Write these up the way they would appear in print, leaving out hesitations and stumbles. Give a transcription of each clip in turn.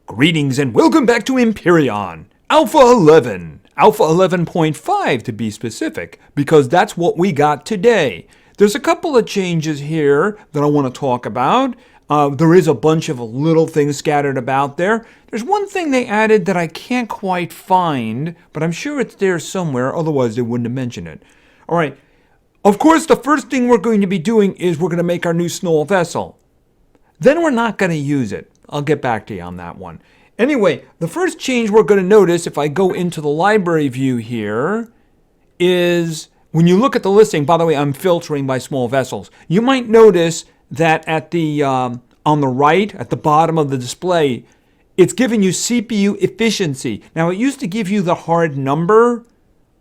Greetings and welcome back to Empyrion, Alpha 11, Alpha 11.5 to be specific, because that's what we got today. There's a couple of changes here that I want to talk about. There is a bunch of little things scattered about there. There's one thing they added that I can't quite find, but I'm sure it's there somewhere, otherwise they wouldn't have mentioned it. All right, of course the first thing we're going to be doing is we're going to make our new snow vessel. Then we're not going to use it. I'll get back to you on that one. Anyway, the first change we're going to notice if I go into the library view here is when you look at the listing, by the way, I'm filtering by small vessels. You might notice that at the on the right, at the bottom of the display, it's giving you CPU efficiency. Now, it used to give you the hard number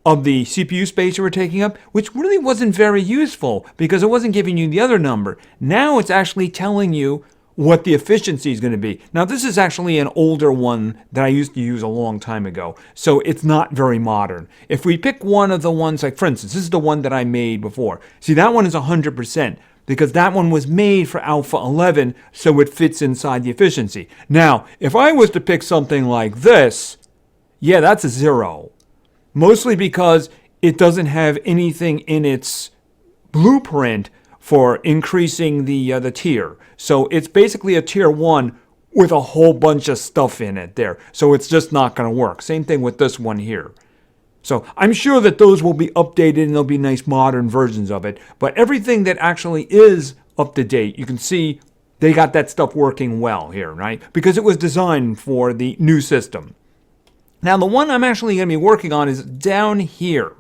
of the CPU space you were taking up, which really wasn't very useful because it wasn't giving you the other number. Now it's actually telling you what the efficiency is going to be. Now, this is actually an older one that I used to use a long time ago, so it's not very modern. If we pick one of the ones, like for instance, this is the one that I made before. See, that one is 100% because that one was made for Alpha 11, so it fits inside the efficiency. Now, if I was to pick something like this, yeah, that's a 0. Mostly because it doesn't have anything in its blueprint for increasing the tier. So it's basically a tier 1 with a whole bunch of stuff in it there. So it's just not going to work. Same thing with this one here. So I'm sure that those will be updated and there'll be nice modern versions of it. But everything that actually is up to date, you can see they got that stuff working well here, right? Because it was designed for the new system. Now, the one I'm actually going to be working on is down here.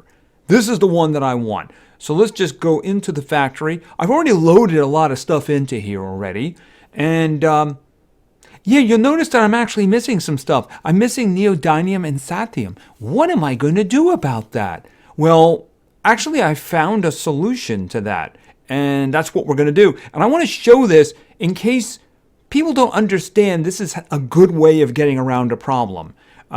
This is the one that I want. So let's just go into the factory. I've already loaded a lot of stuff into here already. And yeah, you'll notice that I'm actually missing some stuff. I'm missing neodymium and sathium. What am I going to do about that? Well, actually, I found a solution to that. And that's what we're going to do. And I want to show this in case people don't understand this is a good way of getting around a problem.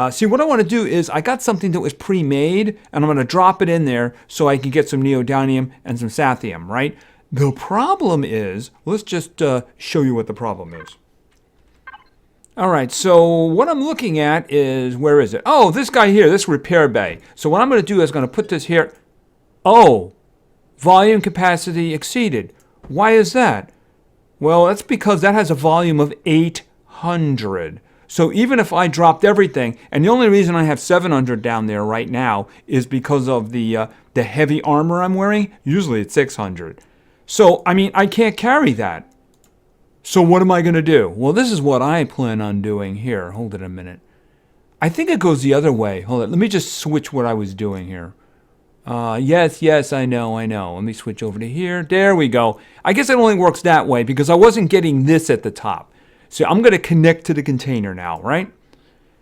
See, what I want to do is I got something that was pre-made, and I'm going to drop it in there so I can get some neodymium and some sathium, right? The problem is, let's just show you what the problem is. All right, so what I'm looking at is, where is it? Oh, this guy here, this repair bay. So what I'm going to do is I'm going to put this here. Oh, volume capacity exceeded. Why is that? Well, that's because that has a volume of 800. So even if I dropped everything, and the only reason I have 700 down there right now is because of the heavy armor I'm wearing. Usually it's 600. So, I mean, I can't carry that. So what am I going to do? Well, this is what I plan on doing here. Hold it a minute. I think it goes the other way. Hold it. Let me just switch what I was doing here. Yes, I know. Let me switch over to here. There we go. I guess it only works that way because I wasn't getting this at the top. So I'm going to connect to the container now, right?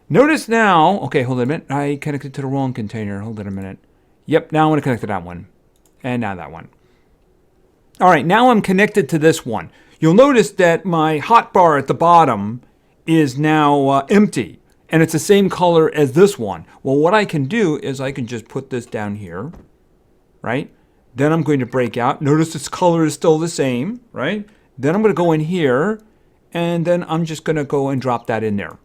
Notice now, okay, hold on a minute. I connected to the wrong container. Hold on a minute. Yep, now I'm going to connect to that one. And now that one. All right, now I'm connected to this one. You'll notice that my hotbar at the bottom is now empty. And it's the same color as this one. Well, what I can do is I can just put this down here, right? Then I'm going to break out. Notice its color is still the same, right? Then I'm going to go in here. And then I'm just going to go and drop that in there.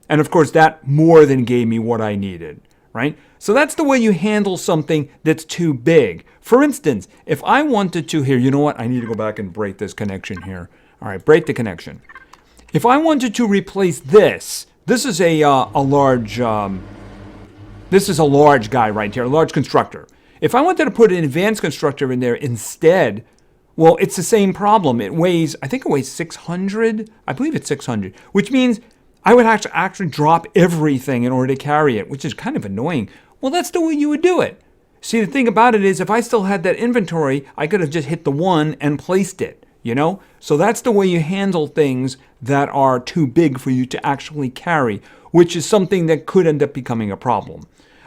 And of course, that more than gave me what I needed, right? So that's the way you handle something that's too big. For instance, if I wanted to here, you know what? I need to go back and break this connection here. All right, break the connection. If I wanted to replace this is a large guy right here, a large constructor. If I wanted to put an advanced constructor in there instead, well, it's the same problem. It weighs, I think it weighs 600. I believe it's 600, which means I would have to actually drop everything in order to carry it, which is kind of annoying. Well, that's the way you would do it. See, the thing about it is if I still had that inventory, I could have just hit the 1 and placed it, you know? So that's the way you handle things that are too big for you to actually carry, which is something that could end up becoming a problem.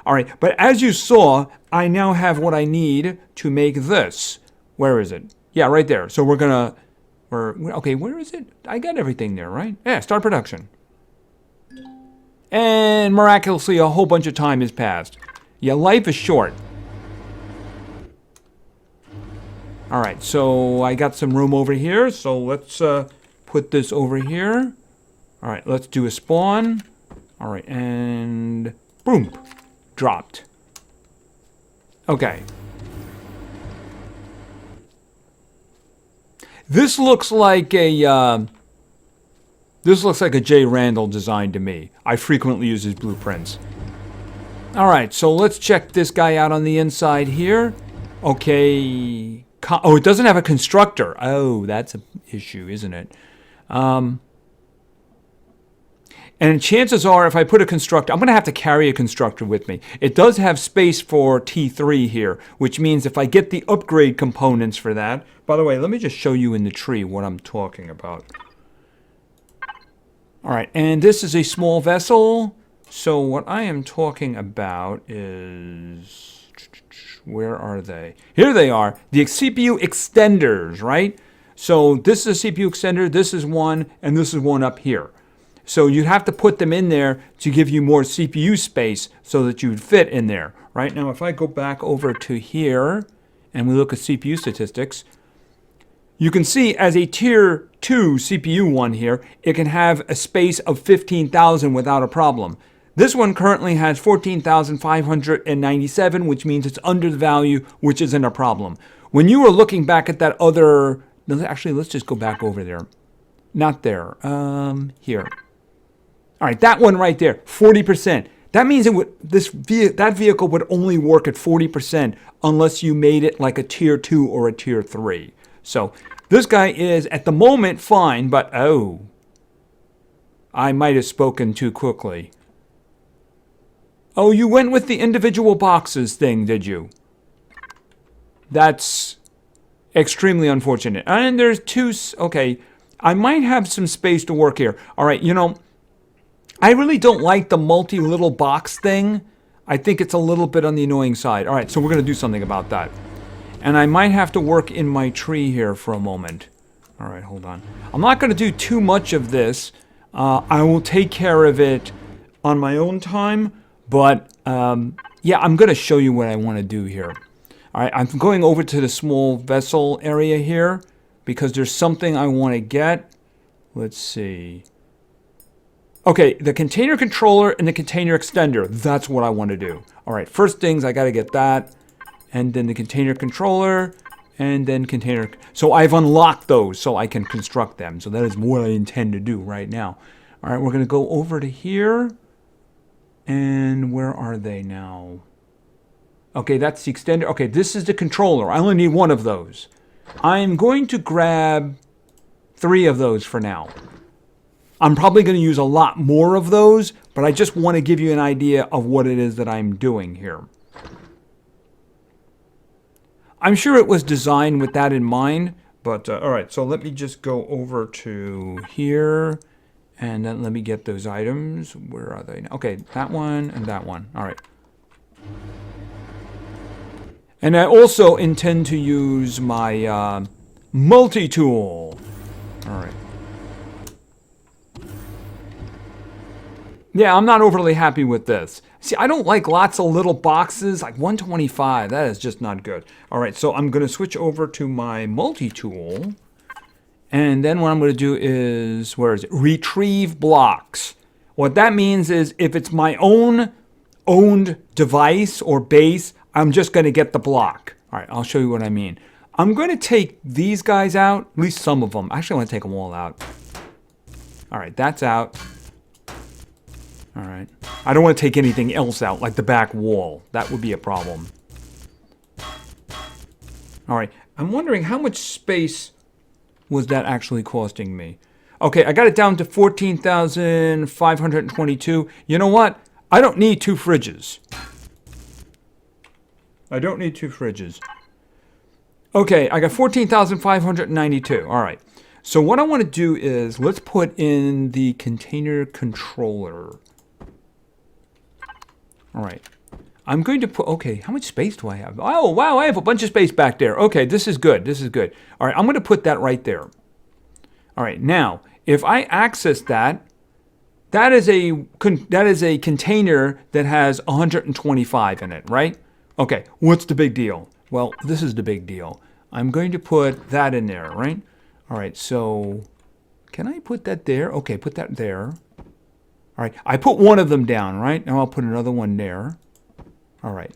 All right, but as you saw, I now have what I need to make this. Where is it? Yeah, right there. So okay, where is it? I got everything there, right? Yeah, start production. And miraculously, a whole bunch of time has passed. Yeah, life is short. All right, so I got some room over here. So let's put this over here. All right, let's do a spawn. All right, and boom, dropped. Okay. This looks like a J. Randall design to me. I frequently use his blueprints. All right, so let's check this guy out on the inside here. Okay. Oh, it doesn't have a constructor. Oh, that's an issue, isn't it? And chances are, if I put a constructor, I'm going to have to carry a constructor with me. It does have space for T3 here, which means if I get the upgrade components for that. By the way, let me just show you in the tree what I'm talking about. All right, and this is a small vessel. So what I am talking about is, where are they? Here they are, the CPU extenders, right? So this is a CPU extender, this is one, and this is one up here. So you'd have to put them in there to give you more CPU space so that you'd fit in there, right? Now, if I go back over to here and we look at CPU statistics, you can see as a tier 2 CPU one here, it can have a space of 15,000 without a problem. This one currently has 14,597, which means it's under the value, which isn't a problem. When you were looking back at that other, actually, let's just go back over there. Not there, here. All right, that one right there, 40%. That means it would, that vehicle would only work at 40% unless you made it like a tier 2 or a tier 3. So this guy is at the moment fine, but oh, I might have spoken too quickly. Oh, you went with the individual boxes thing, did you? That's extremely unfortunate. And there's two, okay, I might have some space to work here. All right, you know, I really don't like the multi-little box thing. I think it's a little bit on the annoying side. All right, so we're going to do something about that. And I might have to work in my tree here for a moment. All right, hold on. I'm not going to do too much of this. I will take care of it on my own time. But, yeah, I'm going to show you what I want to do here. All right, I'm going over to the small vessel area here because there's something I want to get. Let's see. Okay, the container controller and the container extender. That's what I want to do. All right, first things, I got to get that. And then the container controller. And then container. So I've unlocked those so I can construct them. So that is what I intend to do right now. All right, we're going to go over to here. And where are they now? Okay, that's the extender. Okay, this is the controller. I only need one of those. I'm going to grab 3 of those for now. I'm probably going to use a lot more of those, but I just want to give you an idea of what it is that I'm doing here. I'm sure it was designed with that in mind, but all right, so let me just go over to here, and then let me get those items. Where are they? Okay, that one and that one. All right. And I also intend to use my multi-tool. All right. Yeah, I'm not overly happy with this. See, I don't like lots of little boxes, like 125. That is just not good. All right, so I'm going to switch over to my multi-tool. And then what I'm going to do is, where is it? Retrieve blocks. What that means is if it's my own owned device or base, I'm just going to get the block. All right, I'll show you what I mean. I'm going to take these guys out, at least some of them. Actually, I want to take them all out. All right, that's out. All right. I don't want to take anything else out, like the back wall. That would be a problem. All right. I'm wondering how much space was that actually costing me? Okay, I got it down to 14,522. You know what? I don't need 2 fridges. I don't need 2 fridges. Okay, I got 14,592. All right. So what I want to do is, let's put in the container controller. All right. I'm going to put, okay, how much space do I have? Oh, wow, I have a bunch of space back there. Okay, this is good. This is good. All right, I'm going to put that right there. All right, now, if I access that, that is a container that has 125 in it, right? Okay, what's the big deal? Well, this is the big deal. I'm going to put that in there, right? All right, so Can I put that there? Okay, put that there. All right, I put one of them down, right? Now I'll put another one there. All right.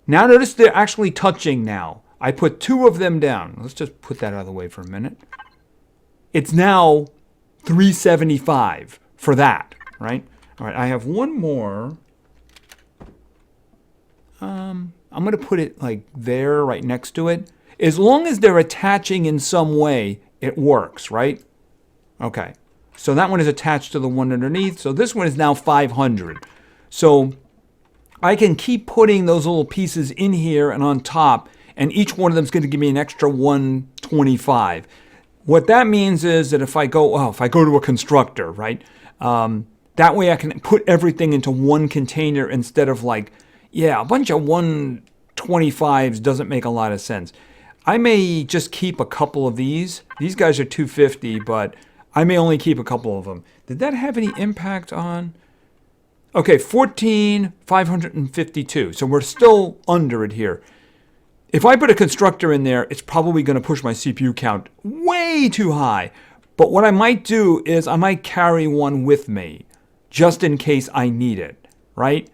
Now notice they're actually touching now. I put two of them down. Let's just put that out of the way for a minute. It's now 375 for that, right? All right, I have one more. I'm going to put it like there, right next to it. As long as they're attaching in some way, it works, right? Okay. So that one is attached to the one underneath. So this one is now 500. So I can keep putting those little pieces in here and on top, and each one of them is going to give me an extra 125. What that means is that if I go to a constructor, right? That way I can put everything into one container instead of like, a bunch of 125s doesn't make a lot of sense. I may just keep a couple of these. These guys are 250, but I may only keep a couple of them. Did that have any impact on? Okay, 14,552. So we're still under it here. If I put a constructor in there, it's probably going to push my CPU count way too high. But what I might do is I might carry one with me just in case I need it, right?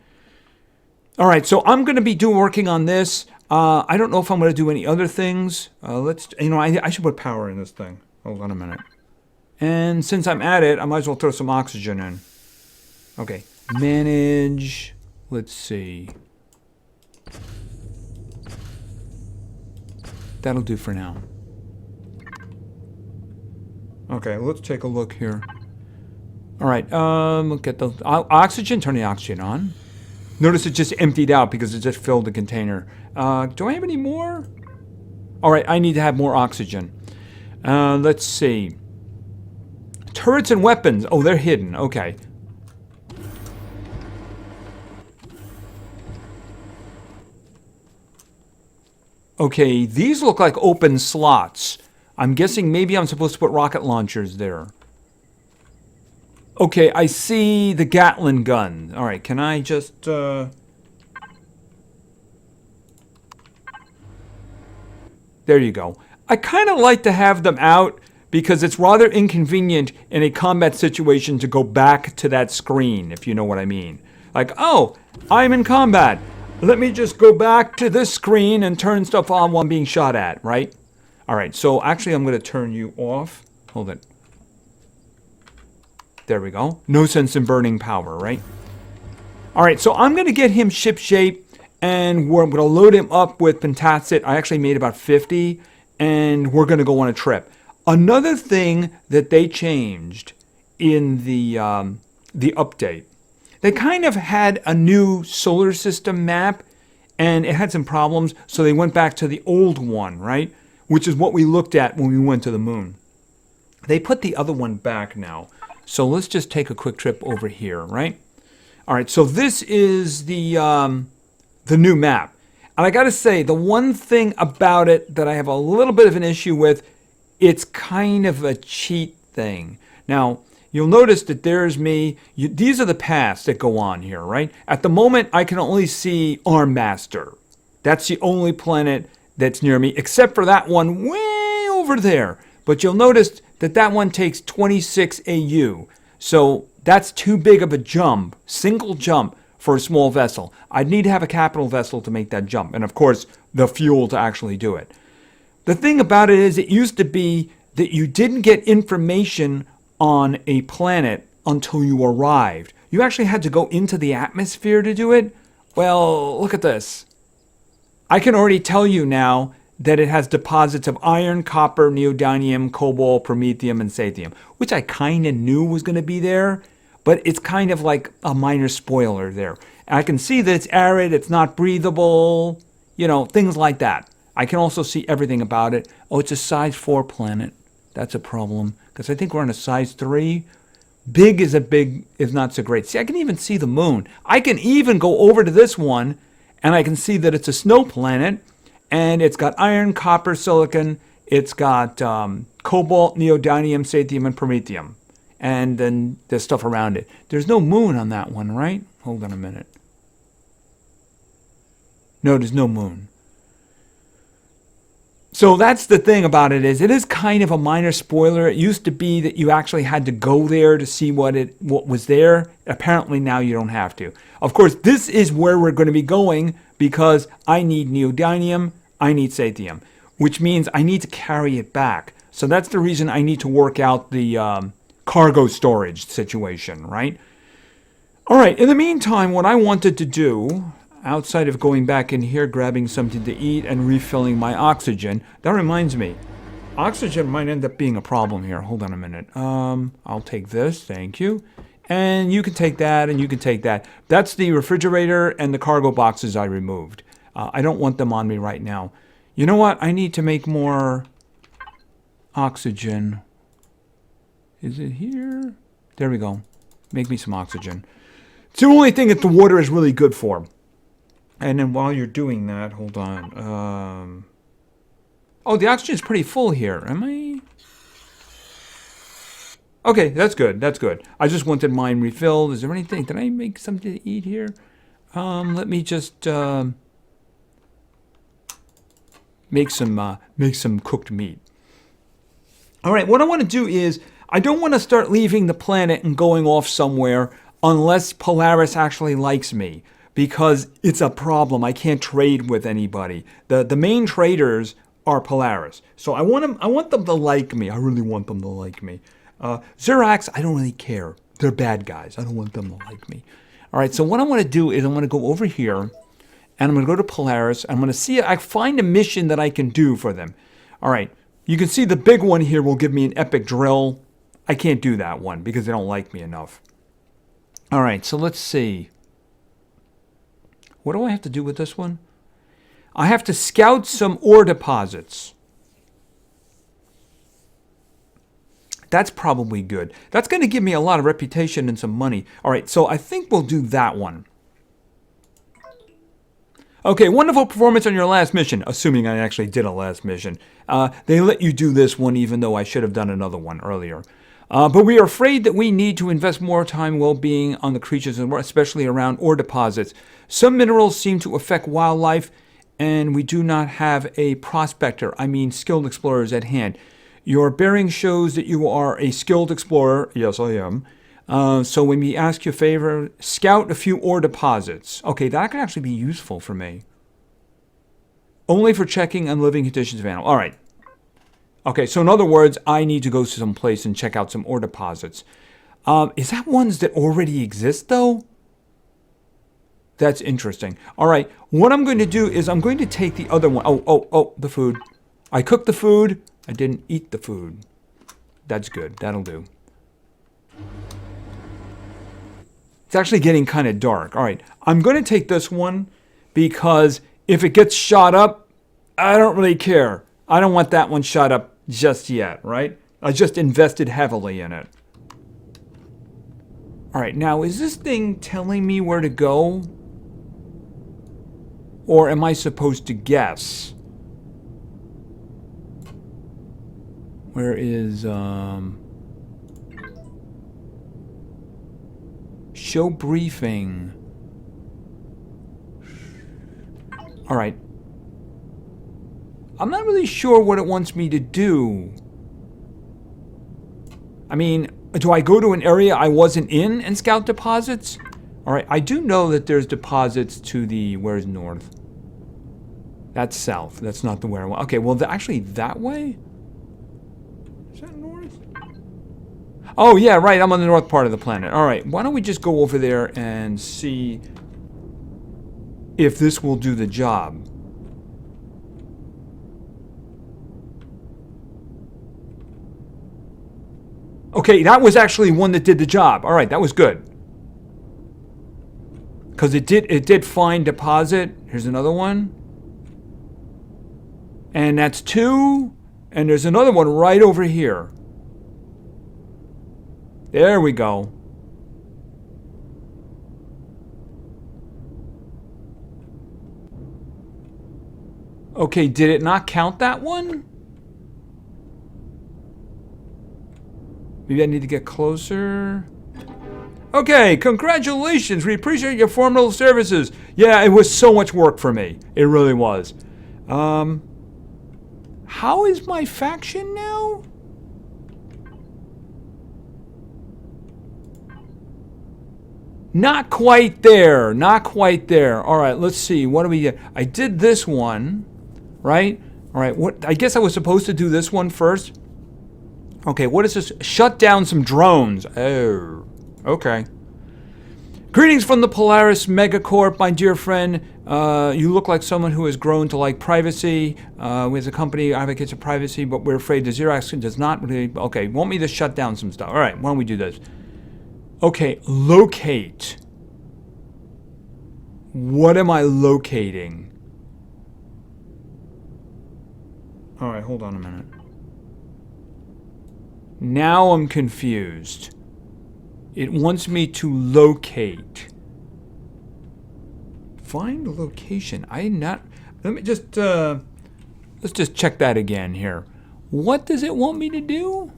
All right, so I'm going to be working on this. I don't know if I'm going to do any other things. I should put power in this thing. Hold on a minute. And since I'm at it, I might as well throw some oxygen in. Okay, manage. Let's see. That'll do for now. Okay, let's take a look here. All right, look at the oxygen. Turn the oxygen on. Notice it just emptied out because it just filled the container. Do I have any more? All right, I need to have more oxygen. Let's see. Turrets and weapons. Oh, they're hidden. Okay. Okay, these look like open slots. I'm guessing maybe I'm supposed to put rocket launchers there. Okay, I see the Gatling gun. All right, can I just... There you go. I kind of like to have them out because it's rather inconvenient in a combat situation to go back to that screen, if you know what I mean. Like, oh, I'm in combat. Let me just go back to this screen and turn stuff on while I'm being shot at, right? All right, so actually I'm going to turn you off. Hold it. There we go. No sense in burning power, right? All right, so I'm going to get him shipshape, and we're going to load him up with pentacit. I actually made about 50, and we're going to go on a trip. Another thing that they changed in the update, they kind of had a new solar system map, and it had some problems, so they went back to the old one, right? Which is what we looked at when we went to the moon. They put the other one back now. So let's just take a quick trip over here, right? All right, so this is the new map. And I got to say, the one thing about it that I have a little bit of an issue with, it's kind of a cheat thing. Now, you'll notice that there's me. These are the paths that go on here, right? At the moment, I can only see Armmaster. That's the only planet that's near me, except for that one way over there. But you'll notice that that one takes 26 AU. So that's too big of a jump, single jump for a small vessel. I'd need to have a capital vessel to make that jump. And of course, the fuel to actually do it. The thing about it is it used to be that you didn't get information on a planet until you arrived. You actually had to go into the atmosphere to do it. Well, look at this. I can already tell you now that it has deposits of iron, copper, neodymium, cobalt, promethium, and sathium, which I kind of knew was going to be there, but it's kind of like a minor spoiler there. And I can see that it's arid, it's not breathable, things like that. I can also see everything about it. Oh, it's a size 4 planet. That's a problem, because I think we're on a size 3. Big is not so great. See, I can even see the moon. I can even go over to this one, and I can see that it's a snow planet, and it's got iron, copper, silicon. It's got cobalt, neodymium, sathium, and promethium. And then there's stuff around it. There's no moon on that one, right? Hold on a minute. No, there's no moon. So that's the thing about it is kind of a minor spoiler. It used to be that you actually had to go there to see what was there. Apparently now you don't have to. Of course, this is where we're going to be going because I need neodymium, I need sathium, which means I need to carry it back. So that's the reason I need to work out the cargo storage situation, right? All right, in the meantime, what I wanted to do, outside of going back in here, grabbing something to eat and refilling my oxygen, that reminds me, oxygen might end up being a problem here. Hold on a minute. I'll take this, thank you. And you can take that, and you can take that. That's the refrigerator and the cargo boxes I removed. I don't want them on me right now. You know what? I need to make more oxygen. Is it here? There we go. Make me some oxygen. It's the only thing that the water is really good for. And then while you're doing that, hold on. Oh, the oxygen is pretty full here. Am I? Okay, that's good. That's good. I just wanted mine refilled. Is there anything? Did I make something to eat here? Let me just make some cooked meat. All right. What I want to do is I don't want to start leaving the planet and going off somewhere unless Polaris actually likes me, because it's a problem. I can't trade with anybody. The main traders are Polaris. So I want them to like me. I really want them to like me. Xerax, I don't really care. They're bad guys. I don't want them to like me. All right, so what I want to do is I'm going to go over here, and I'm going to go to Polaris. I'm going to see if I find a mission that I can do for them. All right, you can see the big one here will give me an epic drill. I can't do that one because they don't like me enough. All right, so let's see. What do I have to do with this one? I have to scout some ore deposits. That's probably good. That's going to give me a lot of reputation and some money. All right, so I think we'll do that one. Okay, wonderful performance on your last mission, assuming I actually did a last mission. They let you do this one even though I should have done another one earlier. But we are afraid that we need to invest more time well-being on the creatures, especially around ore deposits. Some minerals seem to affect wildlife, and we do not have a prospector, skilled explorers at hand. Your bearing shows that you are a skilled explorer. Yes, I am. So when we ask you a favor, scout a few ore deposits. Okay, that could actually be useful for me. Only for checking on living conditions of animals. All right. Okay, so in other words, I need to go to some place and check out some ore deposits. Is that ones that already exist, though? That's interesting. All right, what I'm going to do is I'm going to take the other one. Oh, the food. I cooked the food. I didn't eat the food. That's good. That'll do. It's actually getting kind of dark. All right, I'm going to take this one because if it gets shot up, I don't really care. I don't want that one shot up just yet, right? I just invested heavily in it. All right, now is this thing telling me where to go? Or am I supposed to guess? Where is, show briefing. All right. I'm not really sure what it wants me to do. Do I go to an area I wasn't in and scout deposits? All right, I do know that there's deposits to the, where's north? That's south. That's not the where I want. Okay, well, actually that way? Is that north? Oh, yeah, right. I'm on the north part of the planet. All right, why don't we just go over there and see if this will do the job. Okay, that was actually one that did the job. All right, that was good. Because it did find deposit. Here's another one. And that's 2. And there's another one right over here. There we go. Okay, did it not count that one? Maybe I need to get closer. Okay, congratulations. We appreciate your formidable services. Yeah, it was so much work for me. It really was. How How is my faction now? Not quite there. Not quite there. All right, let's see. What do we get? I did this one, right? All right, what? I guess I was supposed to do this one first. Okay, what is this? Shut down some drones. Oh, okay. Greetings from the Polaris Megacorp, my dear friend. You look like someone who has grown to like privacy. We as a company advocates of privacy, but we're afraid the Xerox does not really. Okay, want me to shut down some stuff. All right, why don't we do this? Okay, locate. What am I locating? All right, hold on a minute. Now I'm confused. It wants me to locate. Find the location. I'm not. Let me just. Let's just check that again here. What does it want me to do?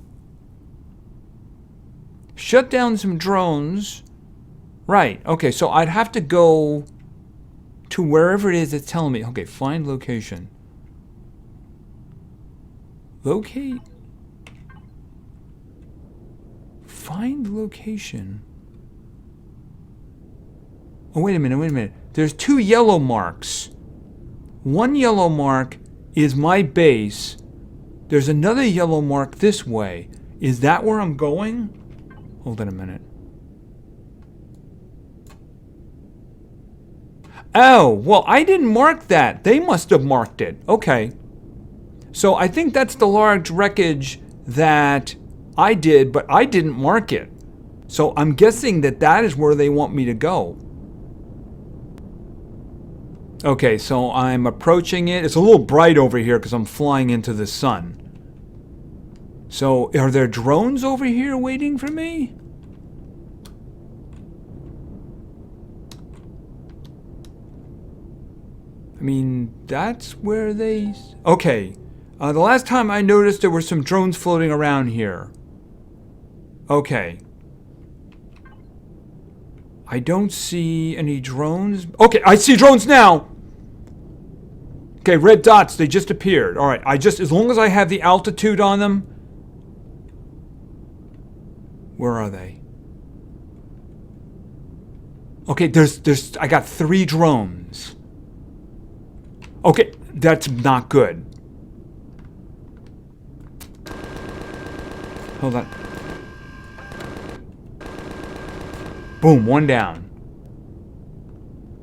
Shut down some drones. Right. Okay, so I'd have to go to wherever it is it's telling me. Okay, find location. Locate. Find location. Oh, wait a minute. There's 2 yellow marks. One yellow mark is my base. There's another yellow mark this way. Is that where I'm going? Hold on a minute. Oh, well, I didn't mark that. They must have marked it. Okay. So I think that's the large wreckage that I did, but I didn't mark it. So I'm guessing that that is where they want me to go. Okay, so I'm approaching it. It's a little bright over here because I'm flying into the sun. So are there drones over here waiting for me? I mean, that's where they... Okay. The last time I noticed there were some drones floating around here. Okay. I don't see any drones. Okay, I see drones now! Okay, red dots, they just appeared. Alright, as long as I have the altitude on them... Where are they? Okay, I got 3 drones. Okay, that's not good. Hold on. Boom, 1 down.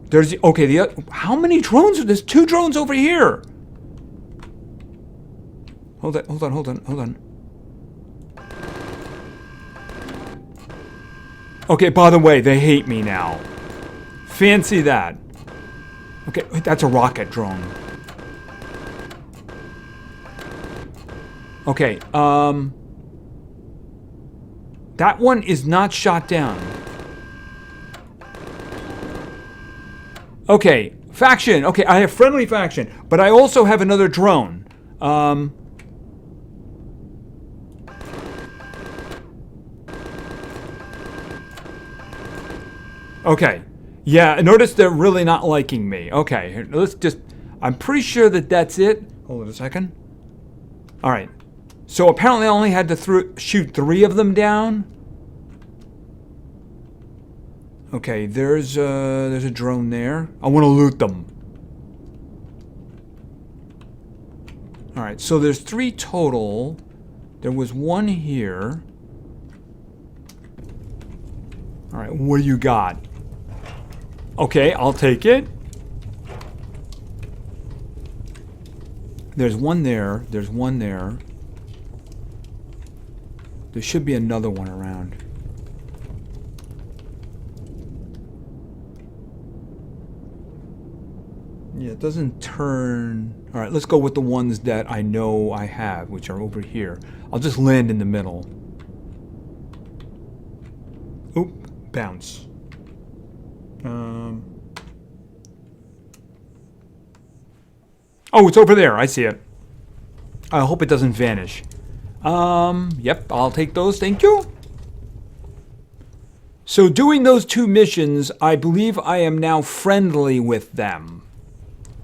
There's okay, the other, how many drones are there's 2 drones over here? Hold on. Okay, by the way, they hate me now. Fancy that. Okay, that's a rocket drone. Okay, that one is not shot down. Okay, faction. Okay, I have friendly faction, but I also have another drone. Okay. Yeah, notice they're really not liking me. Okay, let's just... I'm pretty sure that that's it. Hold on a second. Alright. So apparently I only had to shoot 3 of them down. Okay, there's a drone there. I want to loot them. Alright, so there's 3 total. There was 1 here. Alright, what do you got? Okay, I'll take it. There's 1 there. There's 1 there. There should be another one around. Yeah, it doesn't turn... Alright, let's go with the ones that I know I have, which are over here. I'll just land in the middle. Oop, bounce. Oh, it's over there. I see it. I hope it doesn't vanish. Yep, I'll take those. Thank you. So doing those 2 missions, I believe I am now friendly with them.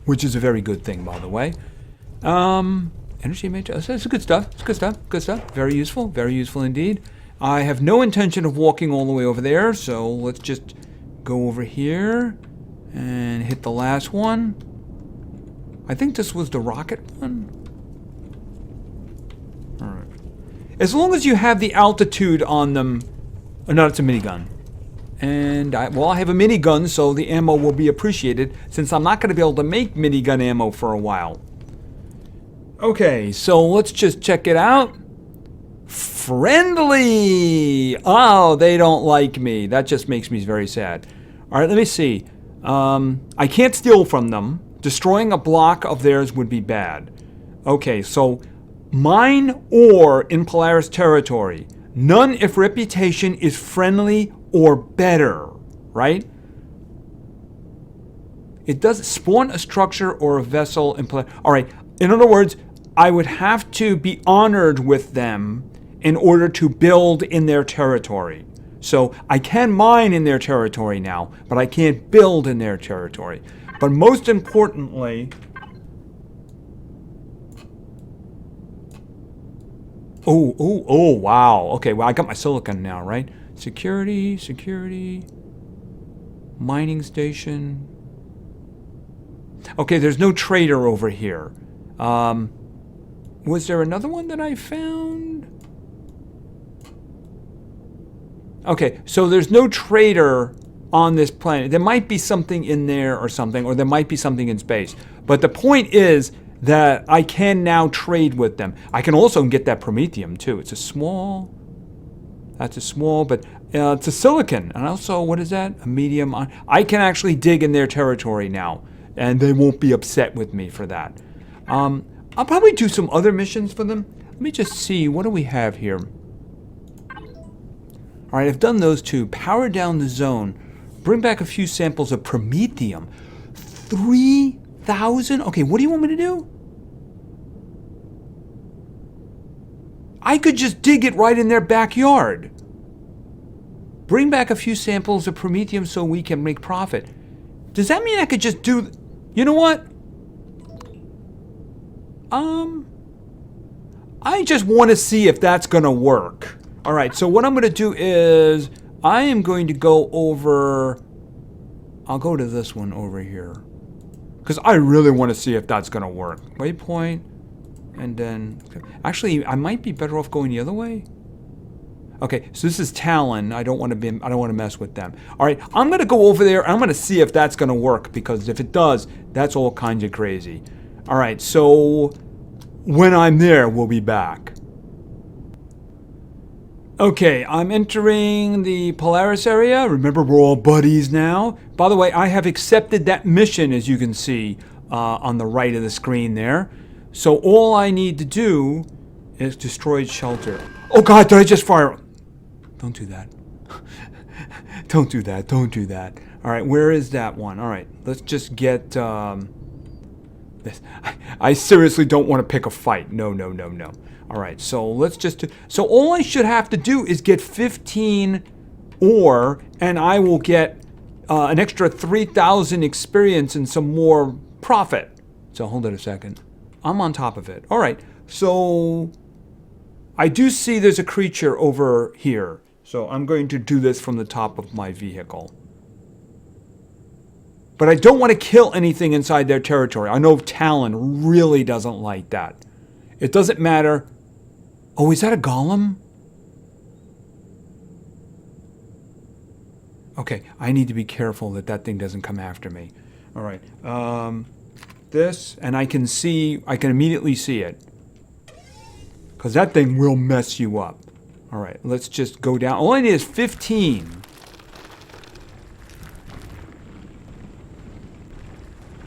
Which is a very good thing, by the way. Energy matrix. That's good stuff. It's good stuff. Good stuff. Very useful. Very useful indeed. I have no intention of walking all the way over there, so let's just go over here and hit the last one. I think this was the rocket one. All right. As long as you have the altitude on them. Oh, no, it's a minigun. And I have a minigun, so the ammo will be appreciated, since I'm not going to be able to make minigun ammo for a while. Okay, so let's just check it out. Friendly! Oh, they don't like me. That just makes me very sad. All right, let me see. I can't steal from them. Destroying a block of theirs would be bad. Okay, so mine or in Polaris territory. None if reputation is friendly or better, right? It does spawn a structure or a vessel in Polaris. All right, in other words, I would have to be honored with them in order to build in their territory. So I can mine in their territory now, but I can't build in their territory. But most importantly, oh, wow. Okay, well, I got my silicon now, right? Security, mining station. Okay, there's no trader over here. Was there another one that I found? Okay, so there's no trader on this planet. There might be something in there or something, or there might be something in space. But the point is that I can now trade with them. I can also get that Promethium too. It's a small, that's a small, but it's a silicon. And also, what is that? A medium. I can actually dig in their territory now, and they won't be upset with me for that. I'll probably do some other missions for them. Let me just see, what do we have here? All right, I've done those two. Power down the zone. Bring back a few samples of Promethium. 3,000? Okay, what do you want me to do? I could just dig it right in their backyard. Bring back a few samples of Promethium so we can make profit. Does that mean I could just do... You know what? I just want to see if that's going to work. All right, so what I'm going to do is I am going to go over... I'll go to this one over here. Because I really want to see if that's going to work. Waypoint. And then... Actually, I might be better off going the other way. Okay, so this is Talon. I don't want to mess with them. All right, I'm going to go over there. And I'm going to see if that's going to work. Because if it does, that's all kinds of crazy. All right, so... When I'm there, we'll be back. Okay, I'm entering the Polaris area. Remember, we're all buddies now. By the way, I have accepted that mission, as you can see on the right of the screen there. So all I need to do is destroy shelter. Oh God, did I just fire? Don't do that. Don't do that. Don't do that. All right, where is that one? All right, let's just get... this. I seriously don't want to pick a fight. No. All right, so let's just do... So all I should have to do is get 15 ore, and I will get an extra 3,000 experience and some more profit. So hold it a second. I'm on top of it. All right, so I do see there's a creature over here. So I'm going to do this from the top of my vehicle. But I don't want to kill anything inside their territory. I know Talon really doesn't like that. It doesn't matter. Oh, is that a golem? Okay, I need to be careful that that thing doesn't come after me. All right. This, and I can immediately see it. Because that thing will mess you up. All right, let's just go down. All I need is 15.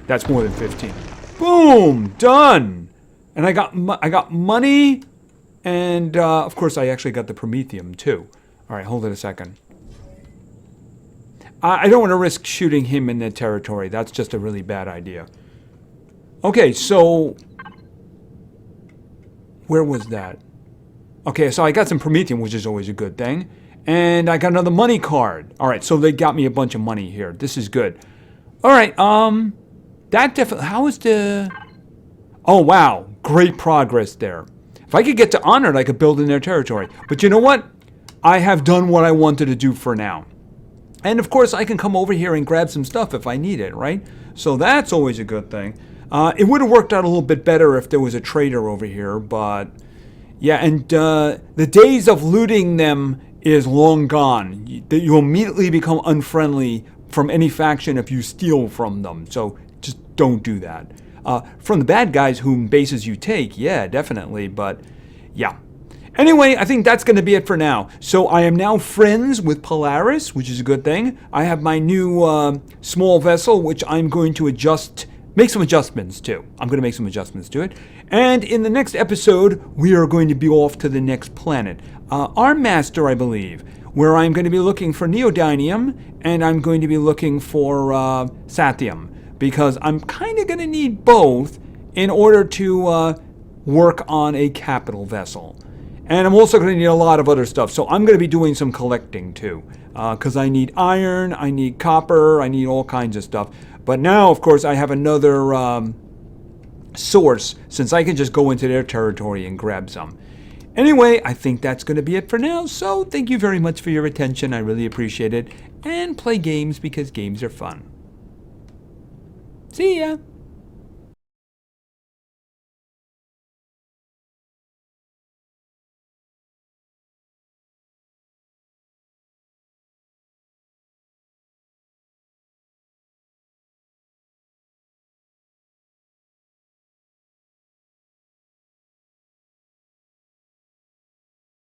That's more than 15. Boom! Done! And I got money, and of course I actually got the Promethium too. All right, hold it a second. I don't want to risk shooting him in the territory. That's just a really bad idea. Okay, so... Where was that? Okay, so I got some Promethium, which is always a good thing. And I got another money card. All right, so they got me a bunch of money here. This is good. All right, that definitely... How is the... Oh, wow. Great progress there. If I could get to Honored, I could build in their territory. But you know what? I have done what I wanted to do for now. And of course, I can come over here and grab some stuff if I need it, right? So that's always a good thing. It would have worked out a little bit better if there was a trader over here, but yeah, and the days of looting them is long gone. You immediately become unfriendly from any faction if you steal from them, so just don't do that. From the bad guys whom bases you take, yeah, definitely, but yeah. Anyway, I think that's going to be it for now. So I am now friends with Polaris, which is a good thing. I have my new small vessel, which I'm going to make some adjustments to. I'm going to make some adjustments to it. And in the next episode, we are going to be off to the next planet. Armmaster, I believe, where I'm going to be looking for neodymium, and I'm going to be looking for sathium, because I'm kind of going to need both in order to work on a capital vessel. And I'm also going to need a lot of other stuff. So I'm going to be doing some collecting too. Because I need iron, I need copper, I need all kinds of stuff. But now, of course, I have another source, since I can just go into their territory and grab some. Anyway, I think that's going to be it for now. So thank you very much for your attention. I really appreciate it. And play games because games are fun. See ya!